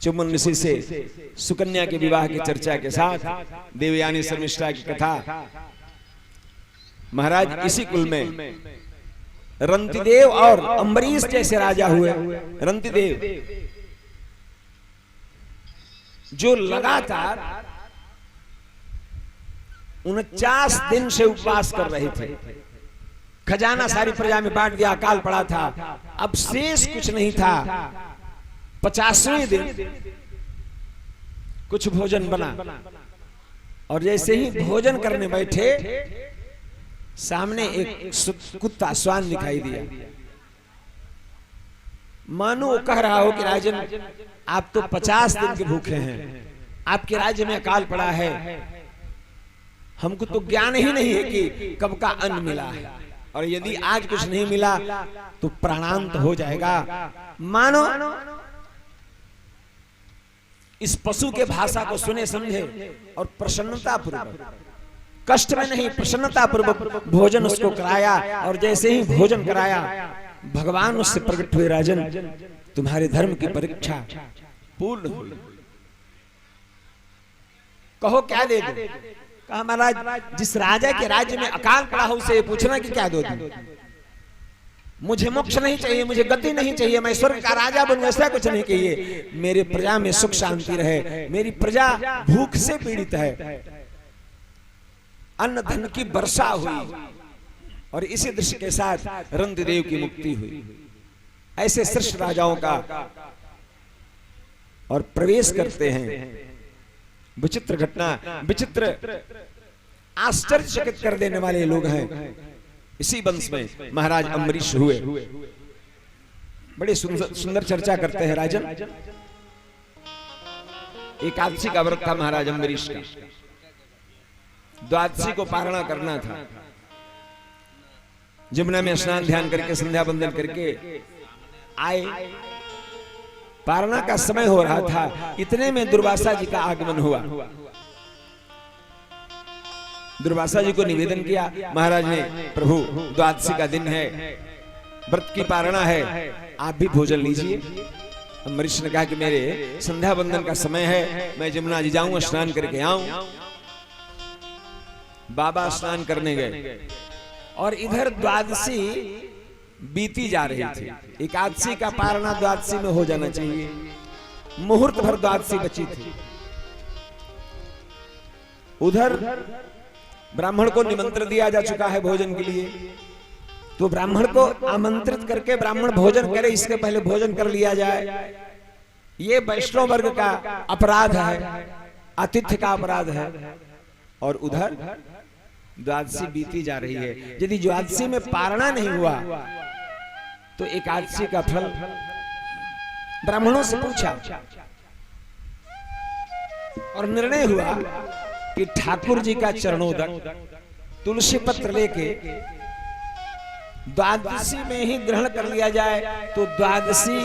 चुम्बन ऋषि से सुकन्या के विवाह की चर्चा के साथ देवयानी शर्मिष्ठा की कथा। महाराज इसी कुल में रंतिदेव और अम्बरीश जैसे राजा हुए। रंतिदेव जो लगातार 49 दिन से उपवास कर रहे थे, खजाना सारी प्रजा में बांट दिया, अकाल पड़ा था, अब शेष कुछ नहीं था। 50वें दिन कुछ भोजन बना और जैसे ही भोजन करने बैठे सामने एक कुत्ता श्वान दिखाई दिया। मानो कह रहा हो कि राजन आप तो 50 दिन के भूखे हैं, आपके राज्य में अकाल पड़ा है, हमको तो ज्ञान ही नहीं है कि कब का अन्न मिला है, और यदि आज कुछ नहीं मिला तो प्राणांत हो जाएगा। मानो इस पशु के भाषा को सुने समझे और प्रसन्नता पूर्वक, कष्ट में नहीं प्रसन्नता पूर्वक भोजन उसको कराया। और जैसे ही भोजन कराया भगवान उससे प्रकट हुए, राजन तुम्हारे धर्म की परीक्षा पूर्ण हुई, कहो क्या दे दो। कहा महाराज जिस राजा के राज्य में अकाल पड़ा हो उसे पूछना कि क्या दो दूं। मुझे मोक्ष नहीं चाहिए, मुझे गति नहीं चाहिए, मैं स्वर्ग का राजा बनूं, ऐसा कुछ नहीं चाहिए। मेरे प्रजा में सुख शांति रहे, मेरी प्रजा भूख से पीड़ित है, अन्न धन की वर्षा हुई और इसी दृश्य के साथ रंतिदेव की मुक्ति हुई। ऐसे श्रेष्ठ राजाओं का और प्रवेश करते हैं। विचित्र घटना, विचित्र आश्चर्यचकित कर देने वाले लोग हैं। इसी वंश में महाराज अम्बरीश हुए। बड़े सुंदर चर्चा करते हैं राजन। एकादशी का व्रत था महाराज अम्बरीश का, द्वादशी को पारणा करना था। जमुना में स्नान ध्यान करके संध्या बंदन करके आए, पारणा का समय हो रहा था। इतने में दुर्वासा जी का आगमन हुआ। दुर्वासा जी को निवेदन किया, महाराज ने प्रभु द्वादशी का दिन है, व्रत की पारणा है, आप भी भोजन लीजिए। अम्बरीश ने कहा कि मेरे संध्या बंदन का समय है, मैं जमुना जी जाऊं, स्नान करके आऊं। बाबा स्नान करने गए और इधर द्वादशी बीती जा रही थी। एकादशी का पारणा द्वादशी में हो जाना चाहिए, मुहूर्त भर द्वादशी बची थी। उधर ब्राह्मण को निमंत्रण दिया जा चुका है भोजन के लिए, तो ब्राह्मण को आमंत्रित करके ब्राह्मण भोजन करे, इसके पहले भोजन कर लिया जाए। ये वैष्णव वर्ग का अपराध है, आतिथ्य का अपराध है। और उधर द्वादशी बीती जा रही है। यदि द्वादशी में पारणा नहीं हुआ तो एकादशी का फल। ब्राह्मणों से पूछा और निर्णय हुआ कि ठाकुर जी का चरणोदक तुलसी पत्र लेके द्वादशी में ही ग्रहण कर लिया जाए तो द्वादशी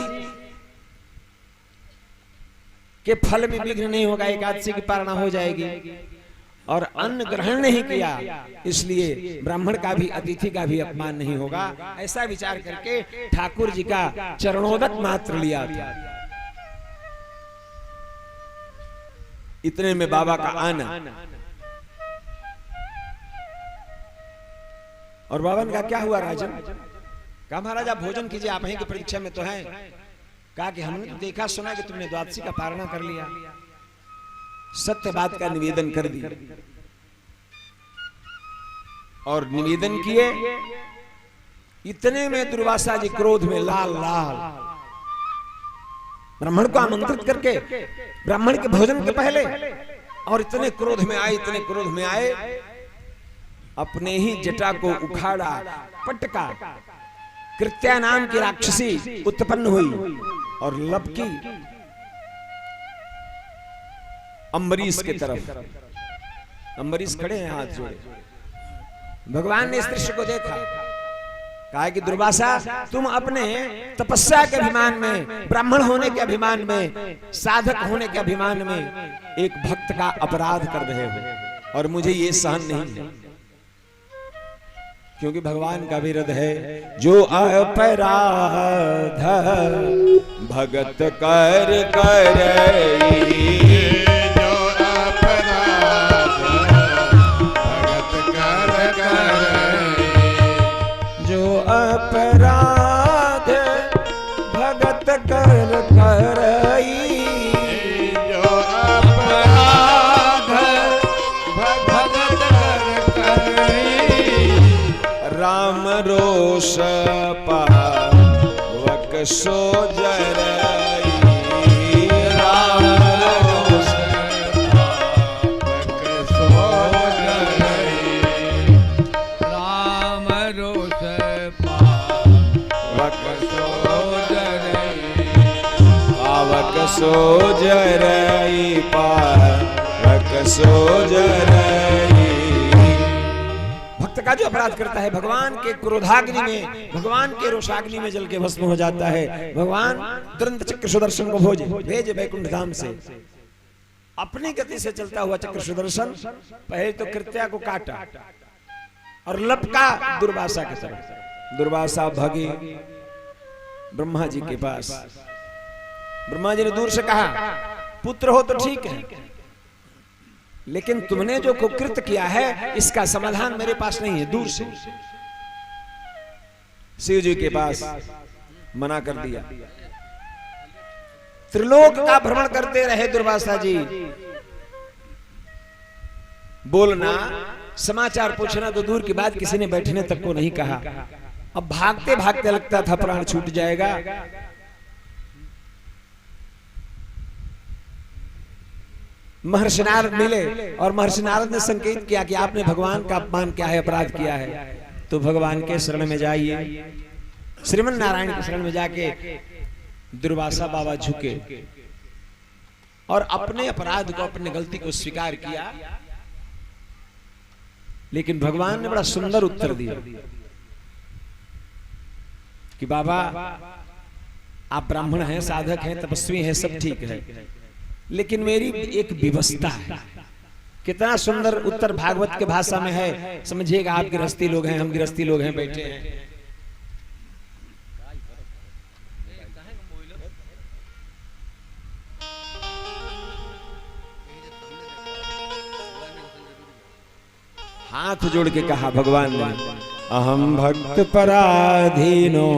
के फल में विघ्न नहीं होगा, एकादशी की पारणा हो जाएगी। और अन्न ग्रहण नहीं किया इसलिए ब्राह्मण का भी अतिथि का भी अपमान नहीं होगा। ऐसा विचार करके ठाकुर जी का चरणोदक मात्र लिया था। इतने में बाबा का आना, और बाबा ने कहा क्या हुआ राजन। कहा महाराज आप भोजन कीजिए, आप यहीं की परीक्षा में तो हैं। कहा कि हमने तो देखा सुना कि तुमने द्वादशी का पारणा कर लिया, सत्य बात का निवेदन कर दिया। और निवेदन किए, इतने में दुर्वासा जी क्रोध में लाल लाल, ब्राह्मण को आमंत्रित करके ब्राह्मण के भोजन के पहले, और इतने क्रोध में आए, इतने क्रोध में आए, अपने ही जटा को उखाड़ा, पटका। कृत्या नाम की राक्षसी उत्पन्न हुई और लपकी अम्बरीश के तरफ। अम्बरीश खड़े हैं हाथ जोड़े। भगवान ने इस दृश्य को देखा, कहा कि दुर्वासा तुम अपने तपस्या के अभिमान में, ब्राह्मण होने के अभिमान में, साधक होने के अभिमान में एक भक्त का अपराध कर रहे हो और मुझे ये सहन नहीं है। क्योंकि भगवान का विरध है, जो अपराध भगत कर करई जो अपराध भगत कर करई जो अपराध भगत कर करई जो अपराध भगत कर करई राम रोष पावक सो जरई राम रोष पावक सो जरई राम रोष पावक सो जरई पावक सो जरई पावक सो जरई। भक्त का जो अपराध करता है भगवान के क्रोधाग्नि में, भगवान के रोषाग्नि में जल के भस्म हो जाता है। भगवान तुरंत चक्र सुदर्शन को भेज वैकुंठ धाम से। अपनी गति से चलता हुआ चक्र सुदर्शन पहले तो कृत्या को काटा और लपका दुर्वासा की तरफ। दुर्वासा भागे ब्रह्मा जी के पास। ब्रह्मा जी ने दूर से कहा, पुत्र हो तो ठीक है, लेकिन तुमने जो कुकृत किया है इसका समाधान मेरे पास नहीं है। दूर से शिव जी के पास मना कर दिया। त्रिलोक का भ्रमण करते रहे दुर्वासा जी, बोलना समाचार पूछना तो दूर की बात, किसी ने बैठने तक को नहीं कहा। अब भागते भागते लगता था प्राण छूट जाएगा। महर्षि नारद मिले और महर्षि नारद ने संकेत किया कि आपने भगवान का अपमान किया है, अपराध किया है, तो भगवान के शरण में जाइए। श्रीमन नारायण के शरण में जाके दुर्वासा बाबा झुके और अपने अपराध को, अपने गलती को स्वीकार किया। लेकिन भगवान ने बड़ा सुंदर उत्तर दिया कि बाबा आप ब्राह्मण हैं, साधक हैं, तपस्वी हैं, सब ठीक है, लेकिन मेरी एक विवशता है। कितना सुंदर उत्तर भागवत के भाषा में है, समझिएगा। आप गृहस्थी लोग हैं, हम गृहस्थी लोग हैं, बैठे हैं। हाथ जोड़ के कहा भगवान ने, अहम भक्त पराधीनो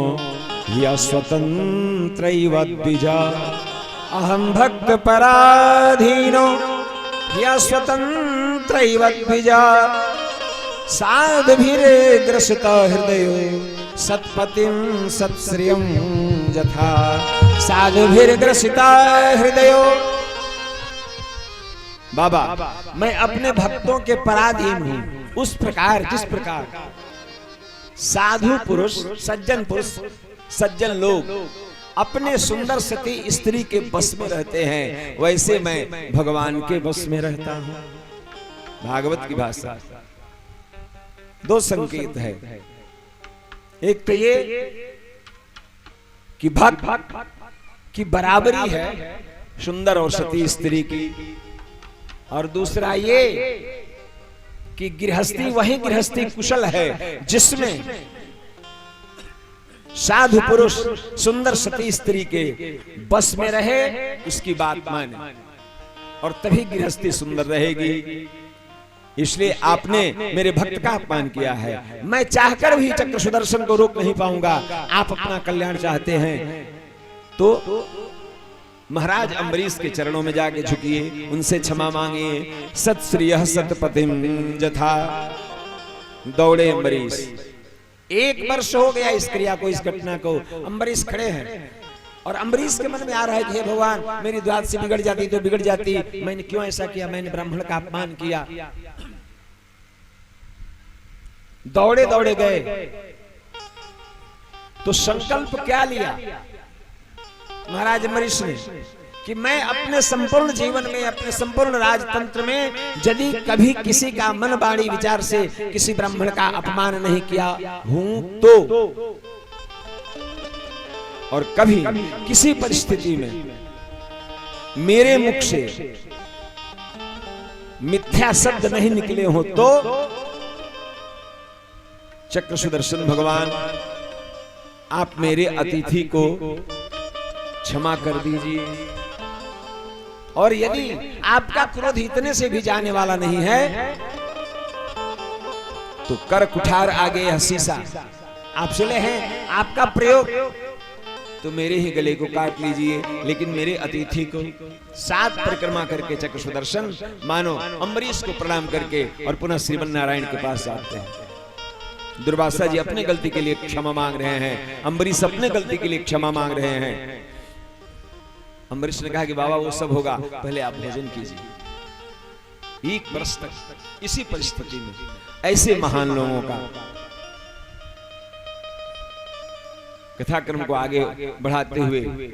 या स्वतंत्र द्विजा। अहम भक्त पराधीनो या स्वतंत्र द्विजा। साधुभिरे ग्रसित हृदयो सत्पतिं सत्श्रियं यथा। साधुभिर ग्रसित हृदयो। बाबा मैं अपने भक्तों के पराधीन हूं, उस प्रकार जिस प्रकार साधु पुरुष, सज्जन पुरुष, सज्जन लोग अपने सुंदर सती स्त्री के बस में रहते हैं, वैसे मैं भगवान के बस में रहता हूं। भागवत की भाषा। दो संकेत है, एक तो ये कि भक्त की बराबरी है सुंदर और सती स्त्री की, और दूसरा ये कि गृहस्थी वही गृहस्थी कुशल है जिसमें साधु पुरुष सुंदर सती स्त्री के बस में रहे, उसकी बात माने, और तभी गृहस्थी सुंदर रहेगी। इसलिए आपने मेरे भक्त का अपमान किया है। मैं चाहकर भी चक्र सुदर्शन को रोक नहीं पाऊंगा। आप अपना कल्याण चाहते हैं तो महाराज अम्बरीश के चरणों में जाके झुकिए, उनसे क्षमा मांगिए। सत्श्रियः सतपतिं यथा। दौड़े अम्बरीश। 1 वर्ष हो गया इस क्रिया को, इस घटना को। अम्बरीश खड़े हैं और अम्बरीश के मन में आ रहा है कि हे भगवान, मेरी द्वादशी बिगड़ जाती तो बिगड़ जाती, मैंने क्यों ऐसा किया, मैंने ब्राह्मण का अपमान किया। दौड़े दौड़े गए तो संकल्प क्या लिया महाराज अम्बरीश ने कि मैं अपने संपूर्ण जीवन में, अपने संपूर्ण राजतंत्र में यदि कभी किसी का मन वाणी विचार से किसी ब्राह्मण का अपमान नहीं किया हूं तो, और कभी किसी परिस्थिति में मेरे मुख से मिथ्या शब्द नहीं निकले हो तो चक्र सुदर्शन भगवान आप मेरे अतिथि को क्षमा कर दीजिए। और यदि आपका क्रोध इतने से भी जाने वाला नहीं है तो कर कुठार आगे यह शीशा, आप चले हैं आपका प्रयोग तो मेरे ही गले को काट लीजिए, लेकिन मेरे अतिथि को 7 परिक्रमा करके चक्र सुदर्शन मानो अम्बरीश को प्रणाम करके और पुनः श्रीमन नारायण के पास जाते हैं। दुर्वासा जी अपने गलती के लिए क्षमा मांग रहे हैं, अम्बरीश अपने गलती के लिए क्षमा मांग रहे हैं। अम्बरीश ने कहा कि बाबा वो सब होगा, पहले आप भोजन कीजिए। 1 वर्ष तक इसी परिस्थिति में ऐसे महान लोगों का कथाक्रम को आगे बढ़ाते हुए